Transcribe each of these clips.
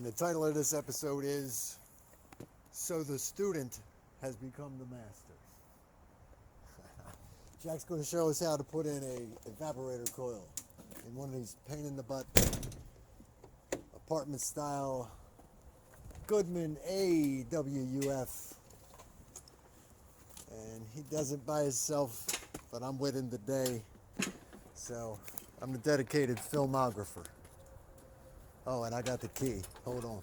And the title of this episode is So the Student Has Become the Master. Jack's going to show us how to put in a evaporator coil in one of these pain in the butt apartment style Goodman Awuf. And he does it by himself, but I'm with him today. So I'm the dedicated filmographer. Oh, and I got the key. Hold on.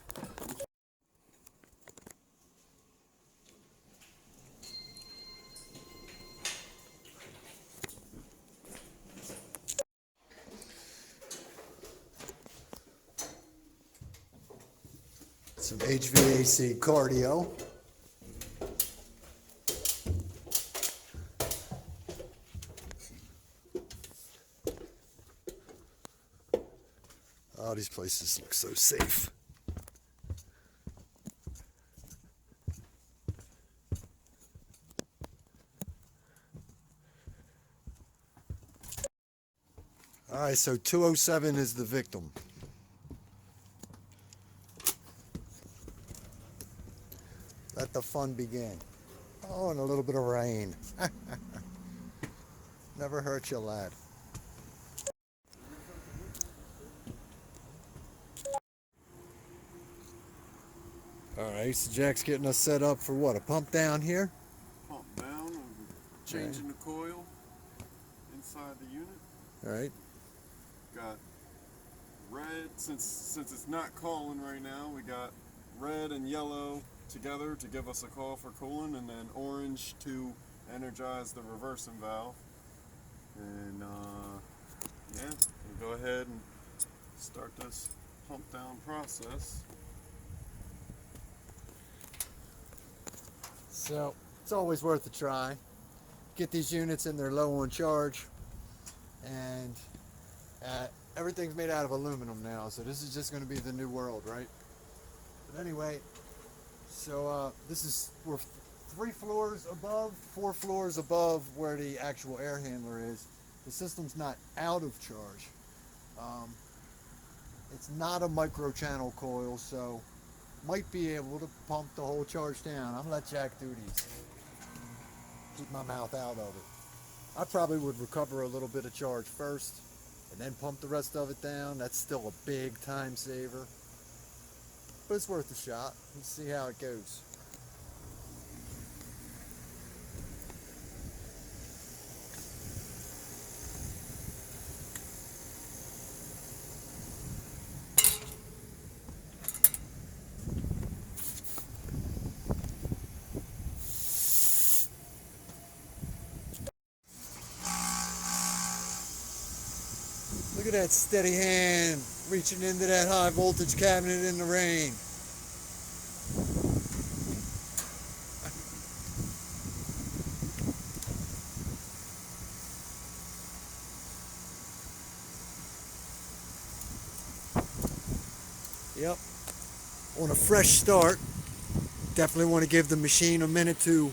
Some HVAC cardio. Oh, these places look so safe. All right, so 207 is the victim. Let the fun begin. Oh, and a little bit of rain. Never hurt you, lad. All right, so Jack's getting us set up for what? A pump down here? Pump down, changing the coil inside the unit. All right. Got red, since it's not calling right now, we got red and yellow together to give us a call for cooling, and then orange to energize the reversing valve. And yeah, we'll go ahead and start this pump down process. So it's always worth a try. Get these units in there low on charge, and everything's made out of aluminum now, so this is just going to be the new world, right? But anyway, so we're 4 floors above where the actual air handler is. The system's not out of charge. It's not a micro channel coil, so might be able to pump the whole charge down. I'm gonna let Jack do these. Keep my mouth out of it. I probably would recover a little bit of charge first and then pump the rest of it down. That's still a big time saver, but it's worth a shot. Let's see how it goes. Look at that steady hand reaching into that high voltage cabinet in the rain. Yep. On a fresh start, definitely want to give the machine a minute to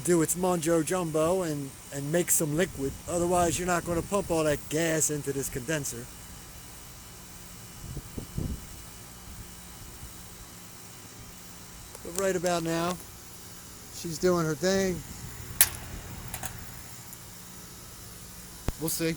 do its Monjo Jumbo and make some liquid. Otherwise, you're not going to pump all that gas into this condenser. But right about now, she's doing her thing. We'll see.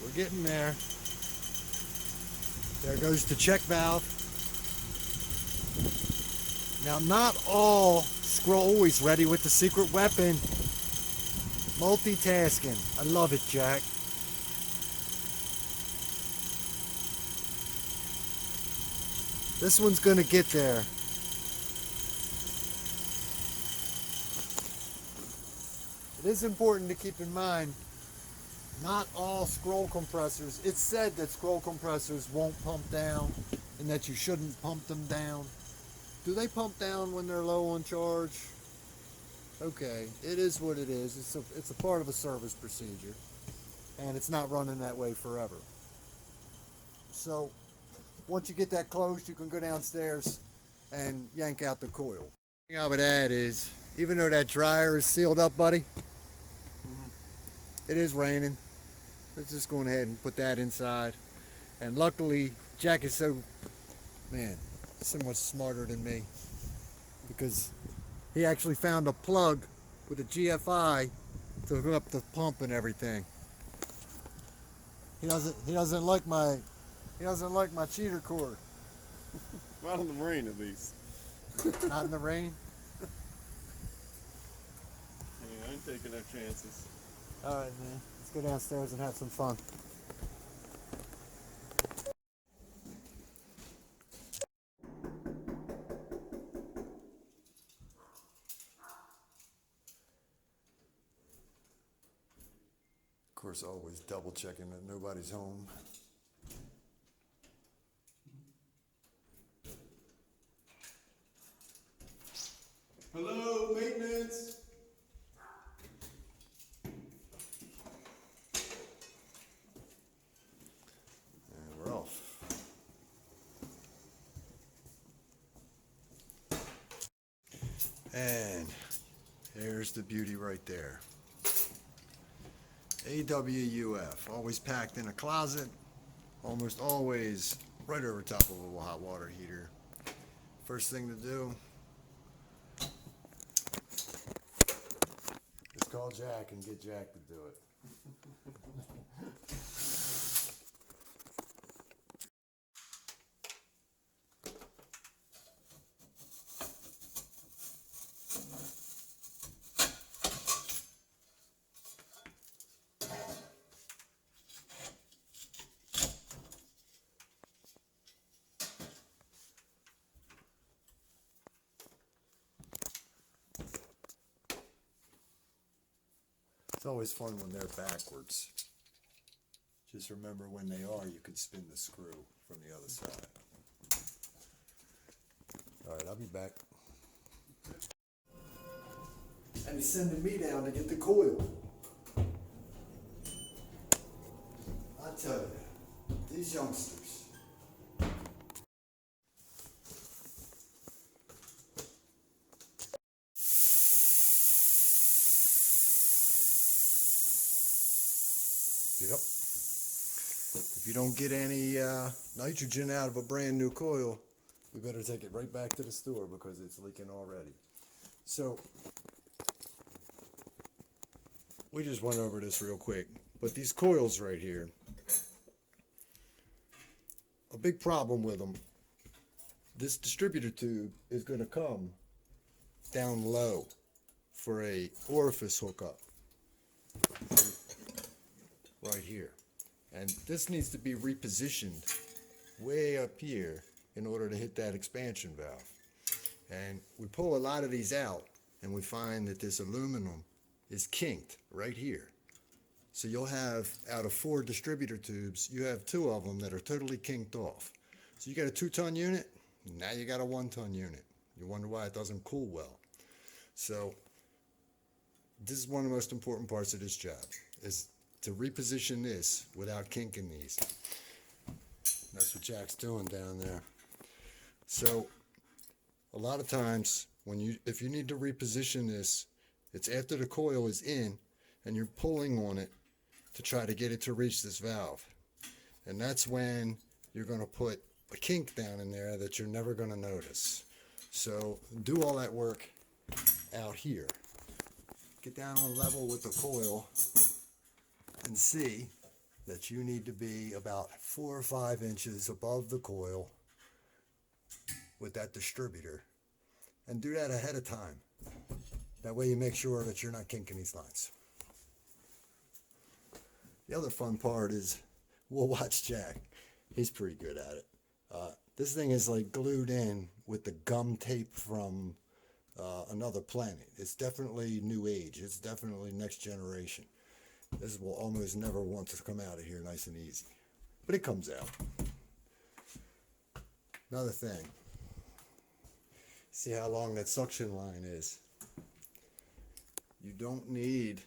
We're getting there. There goes the check valve. Now, not all scroll is ready with the secret weapon. Multitasking. I love it, Jack. This one's gonna get there. It is important to keep in mind not all scroll compressors. It's said that scroll compressors won't pump down and that you shouldn't pump them down. Do they pump down when they're low on charge? Okay, it is what it is. It's a part of a service procedure, and it's not running that way forever. So once you get that closed, you can go downstairs and yank out the coil. The thing I would add is, even though that dryer is sealed up, buddy, it is raining. Let's just go ahead and put that inside. And luckily, Jack is so much smarter than me, because he actually found a plug with a GFI to hook up the pump and everything. He doesn't like my cheater cord. Not in the rain, at least. Not in the rain. Yeah, I ain't taking no chances. All right, man. Let's go downstairs and have some fun. Of course, always double checking that nobody's home. Hello, maintenance. And we're off. And there's the beauty right there. AWUF, always packed in a closet, almost always right over top of a hot water heater. First thing to do is call Jack and get Jack to do it. It's always fun when they're backwards. Just remember, when they are, you can spin the screw from the other side. All right, I'll be back. And he's sending me down to get the coil. I tell you, these youngsters. Yep. If you don't get any nitrogen out of a brand new coil, we better take it right back to the store, because it's leaking already. So we just went over this real quick, but these coils right here, a big problem with them, this distributor tube is going to come down low for a orifice hookup right here, and this needs to be repositioned way up here in order to hit that expansion valve. And we pull a lot of these out, and we find that this aluminum is kinked right here. So you'll have, out of 4 distributor tubes, you have 2 of them that are totally kinked off. So you got a 2-ton unit, now you got a 1-ton unit. You wonder why it doesn't cool well. So this is one of the most important parts of this job, is to reposition this without kinking these. That's what Jack's doing down there. So a lot of times, if you need to reposition this, it's after the coil is in and you're pulling on it to try to get it to reach this valve. And that's when you're going to put a kink down in there that you're never going to notice. So do all that work out here. Get down on level with the coil and see that you need to be about 4 or 5 inches above the coil with that distributor, and do that ahead of time. That way you make sure that you're not kinking these lines. The other fun part is we'll watch Jack. He's pretty good at it. This thing is like glued in with the gum tape from another planet. It's definitely new age. It's definitely next generation. This will almost never want to come out of here nice and easy. But it comes out. Another thing. See how long that suction line is. You don't need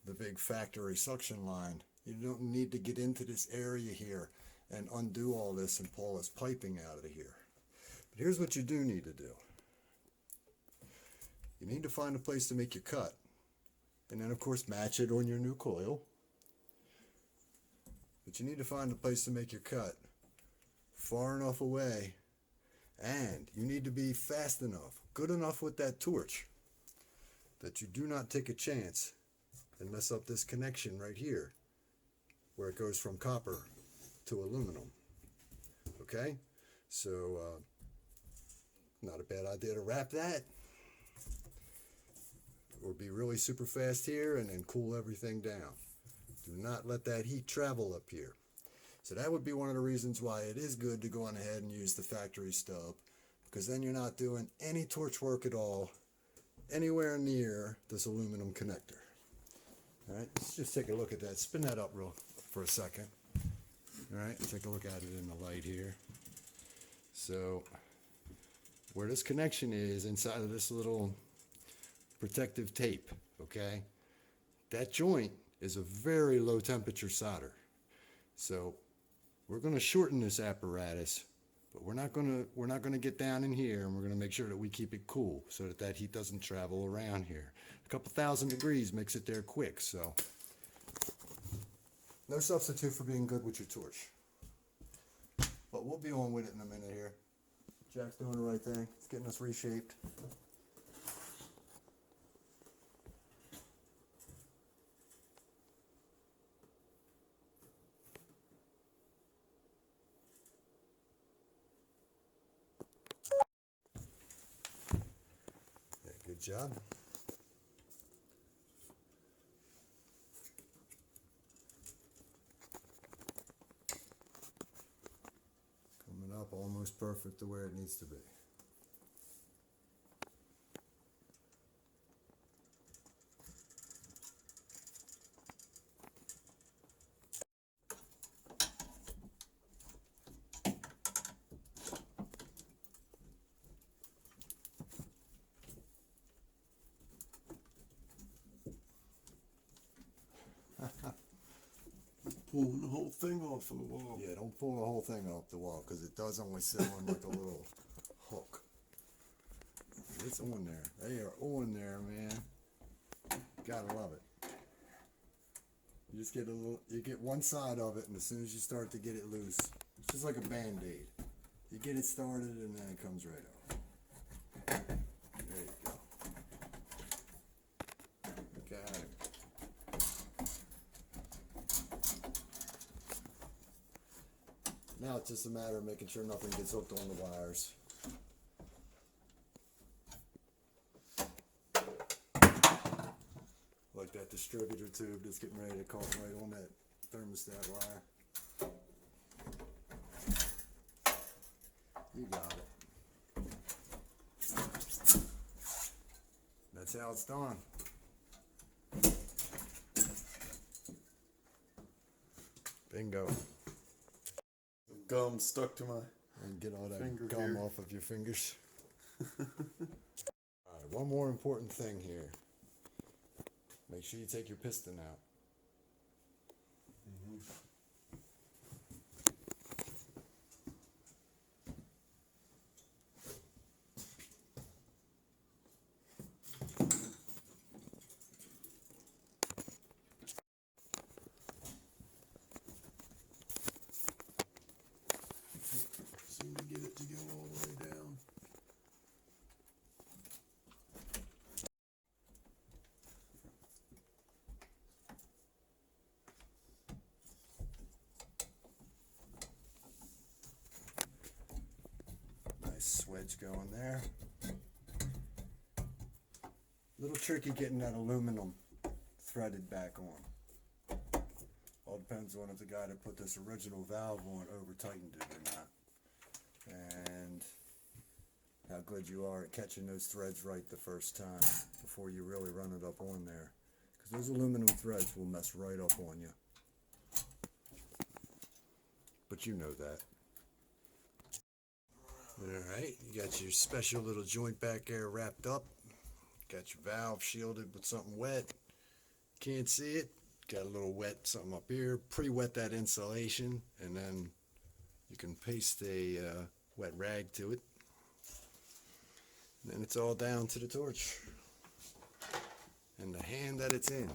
the big factory suction line. You don't need to get into this area here and undo all this and pull this piping out of here. But here's what you do need to do. You need to find a place to make your cut. And then of course match it on your new coil. But you need to find a place to make your cut far enough away, and you need to be fast enough, good enough with that torch, that you do not take a chance and mess up this connection right here where it goes from copper to aluminum. Okay, so not a bad idea to wrap that, or be really super fast here and then cool everything down. Do not let that heat travel up here. So that would be one of the reasons why it is good to go on ahead and use the factory stub, because then you're not doing any torch work at all anywhere near this aluminum connector. All right, let's just take a look at that. Spin that up real for a second. All right, take a look at it in the light here. So where this connection is inside of this little protective tape, okay, that joint is a very low temperature solder. So we're going to shorten this apparatus, but we're not going to get down in here, and we're going to make sure that we keep it cool so that that heat doesn't travel around here. A couple thousand degrees makes it there quick, so no substitute for being good with your torch. But we'll be on with it in a minute here. Jack's doing the right thing. It's getting us reshaped. Yeah, good job. Coming up almost perfect to where it needs to be. Pulling the whole thing off of the wall. Yeah, don't pull the whole thing off the wall, because it does only sit on like a little hook. It's on there. They are on there, man. Gotta love it. You just get a little, you get one side of it, and as soon as you start to get it loose, it's just like a band-aid. You get it started, and then it comes right off. There you go. Got it. Now it's just a matter of making sure nothing gets hooked on the wires. Like that distributor tube that's getting ready to caught right on that thermostat wire. You got it. That's how it's done. Bingo. Gum stuck to my And get all that finger gum here. off of your fingers. Alright, one more important thing here. Make sure you take your piston out. Seem to get it to go all the way down. Nice swedge going there. Little tricky getting that aluminum threaded back on. All depends on if the guy that put this original valve on over tightened it or not. And how good you are at catching those threads right the first time before you really run it up on there. Those aluminum threads will mess right up on you. But you know that. Alright, you got your special little joint back there wrapped up. Got your valve shielded with something wet. Can't see it. Got a little wet something up here. Pre-wet that insulation, and then you can paste a wet rag to it. And then it's all down to the torch and the hand that it's in.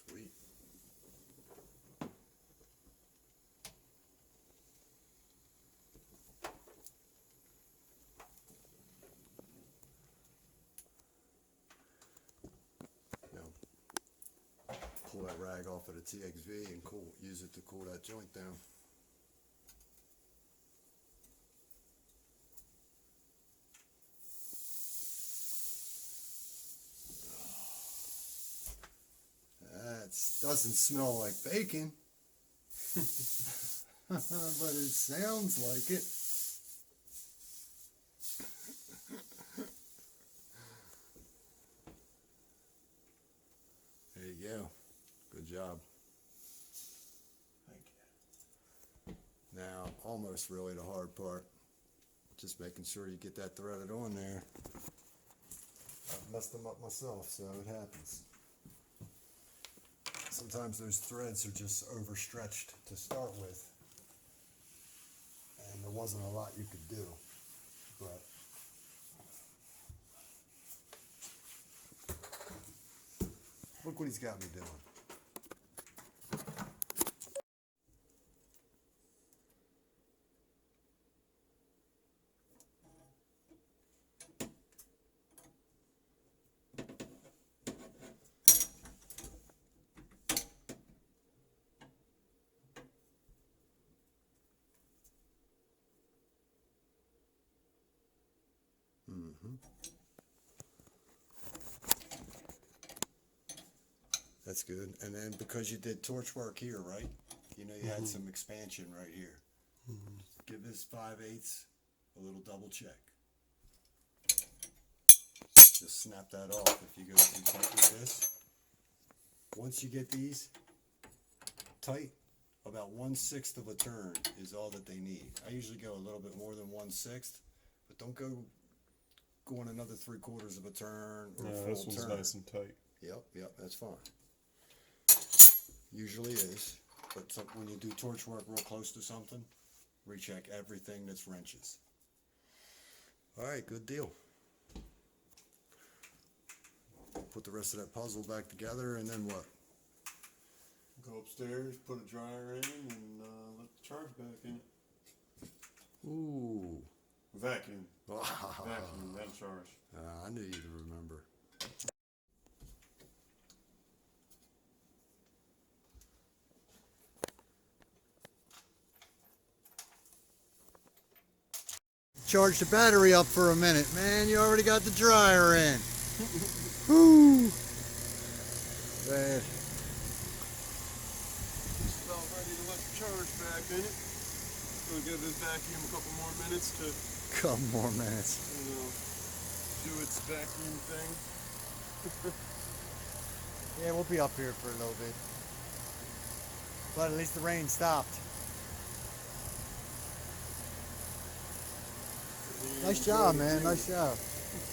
Sweet. Now, pull that rag off of the TXV and use it to cool that joint down. That doesn't smell like bacon, but it sounds like it. There you go. Good job. Thank you. Now, almost really the hard part. Just making sure you get that threaded on there. I've messed them up myself, so it happens. Sometimes those threads are just overstretched to start with, and there wasn't a lot you could do, but look what he's got me doing. That's good. And then because you did torch work here, right? You know you had some expansion right here. Give this 5/8 a little double check. Just snap that off if you go too tight with this. Once you get these tight, about 1/6 of a turn is all that they need. I usually go a little bit more than 1/6, but don't go going another 3/4 of a turn or a full This one's turn. nice and tight. Yep, that's fine. Usually is, but when you do torch work real close to something, recheck everything that's wrenches. Alright, good deal. Put the rest of that puzzle back together, and then what? Go upstairs, put a dryer in, and let the charge back in it. Ooh. Vacuum. Vacuum, that'll charge. I knew you'd remember. Charge the battery up for a minute. Man, you already got the dryer in. Woo! Bad. Just about ready to let the charge back in it. Gonna give this vacuum a couple more minutes to, Couple more minutes. do its vacuum thing. Yeah, we'll be up here for a little bit. But at least the rain stopped. Nice job, man. Nice job.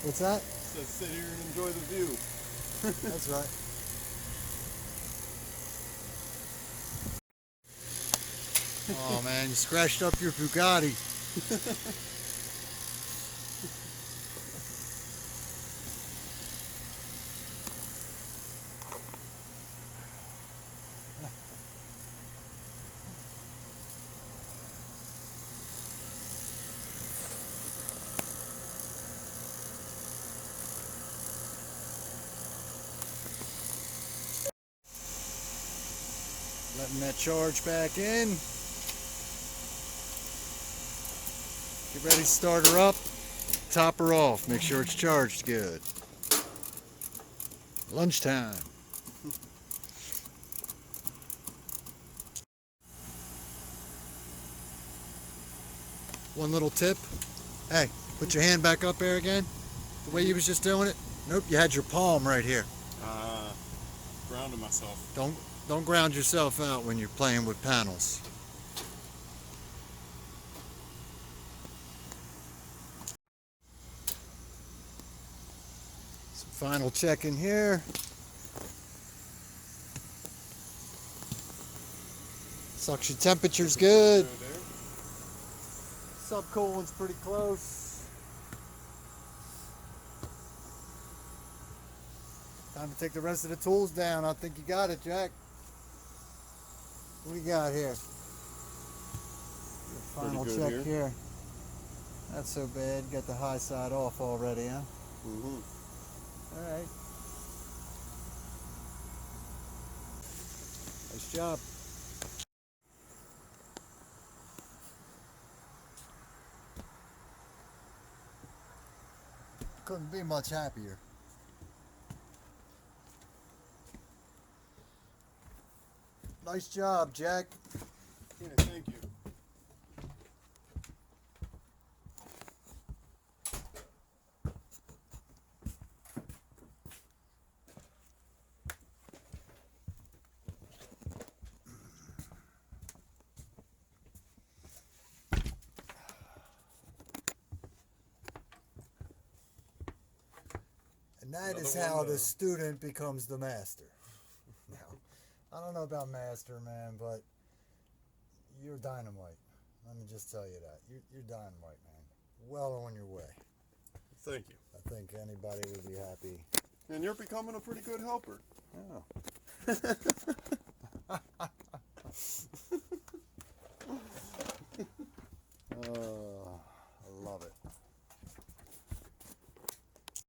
What's that? So sit here and enjoy the view. That's right. Oh man, you scratched up your Bugatti. Letting that charge back in. Get ready to start her up. Top her off. Make sure it's charged good. Lunchtime. One little tip. Hey, put your hand back up there again. The way you was just doing it. Nope, you had your palm right here. Grounding myself. Don't ground yourself out when you're playing with panels. Some final check in here. Suction temperature's good. Subcoolant's pretty close. Time to take the rest of the tools down. I think you got it, Jack. What do you got here? Final check here. Not so bad. Got the high side off already, huh? Mm-hmm. All right. Nice job. Couldn't be much happier. Nice job, Jack. Yeah, thank you. And that is how the student becomes the master. Now, I don't know about master, man, but you're dynamite. Let me just tell you that. You're dynamite, man. Well on your way. Thank you. I think anybody would be happy. And you're becoming a pretty good helper. Oh.